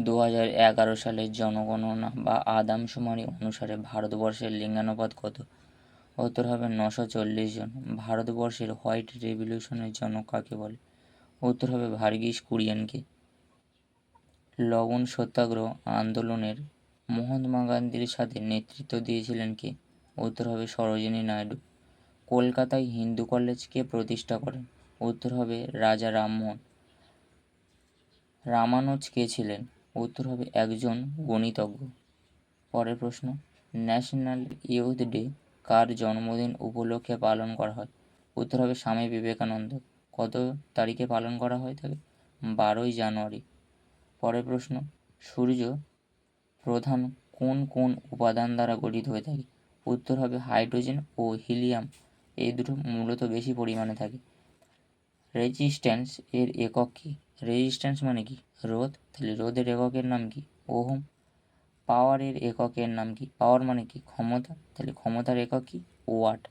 2011 সালের জনগণনা বা আদমশুমারি অনুসারে ভারতবর্ষের লিঙ্গানুপাত কত? উত্তর হবে 940 জন। ভারতবর্ষের হোয়াইট রেভলিউশনের জনক কাকে বলে? উত্তর হবে ভার্গিস কুরিয়েনকে। লবণ সত্যাগ্রহ আন্দোলনের মহাত্মা গান্ধীর সাথে নেতৃত্ব দিয়েছিলেন কে? উত্তর হবে সরোজিনী নাইডু। কলকাতায় হিন্দু কলেজ কে প্রতিষ্ঠা করেন? উত্তর হবে রাজা রামমোহন। রামানুজ কে ছিলেন? উত্তর হবে একজন গণিতজ্ঞ। পরের প্রশ্ন, ন্যাশনাল ইয়ুথ ডে কার জন্মদিন উপলক্ষে পালন করা হয়? উত্তর হবে স্বামী বিবেকানন্দ। কত তারিখে পালন করা হয় থাকে? 12ই জানুয়ারি। পরের প্রশ্ন, সূর্য প্রধান কোন কোন উপাদান দ্বারা গঠিত হয়ে থাকে? উত্তর হবে হাইড্রোজেন ও হিলিয়াম, এই দুটো মূলত বেশি পরিমাণে থাকে। রেজিস্ট্যান্স এর একক কী? রেজিস্ট্যান্স মানে কি? রোধ। তাহলে রোধের এককের নাম কি? ওহম। পাওয়ারের এককের নাম কি? পাওয়ার মানে কি? ক্ষমতা। তাহলে ক্ষমতার একক কি? ওয়াট।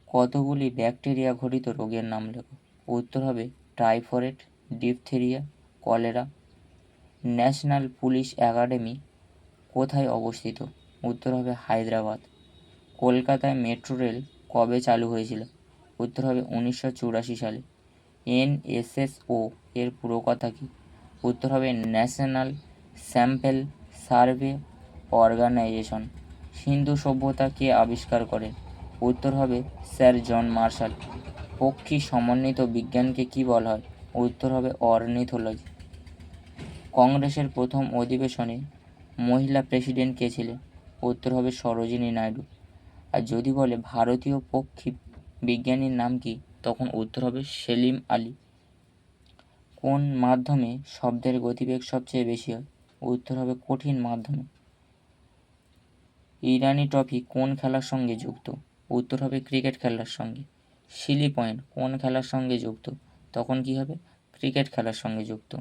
কতগুলি ব্যাকটেরিয়া ঘটিত রোগের নাম লেখো? উত্তর হবে typhoid, diphtheria, cholera. National police academy কোথায় অবস্থিত? উত্তর হবে হায়দ্রাবাদ। কলকাতায় মেট্রো রেল কবে চালু হয়েছিল? উত্তর হবে 1984 সালে। এনএসএসও এর পুরো কথা কী? উত্তর হবে ন্যাশনাল স্যাম্পল সার্ভে অর্গানাইজেশন। সিন্ধু সভ্যতা কে আবিষ্কার করেন? উত্তর হবে স্যার জন মার্শাল। পক্ষী সমন্বিত বিজ্ঞানকে কী বলা হয়? উত্তর হবে অর্নিথোলজি। কংগ্রেসের প্রথম অধিবেশনে মহিলা প্রেসিডেন্ট কে ছিলেন? উত্তর হবে সরোজিনী নাইডু। আর যদি বলে ভারতীয় পক্ষী বিজ্ঞানীর নাম কি, তখন উত্তর হবে সেলিম আলী। কোন মাধ্যমে শব্দের গতিবেগ সবচেয়ে বেশি হয়? উত্তর হবে কঠিন মাধ্যমে। ইরানি ট্রফি কোন খেলার সঙ্গে যুক্ত? উত্তর হবে ক্রিকেট খেলার সঙ্গে। সিলি পয়েন্ট কোন খেলার সঙ্গে যুক্ত? তখন কি হবে? ক্রিকেট খেলার সঙ্গে যুক্ত।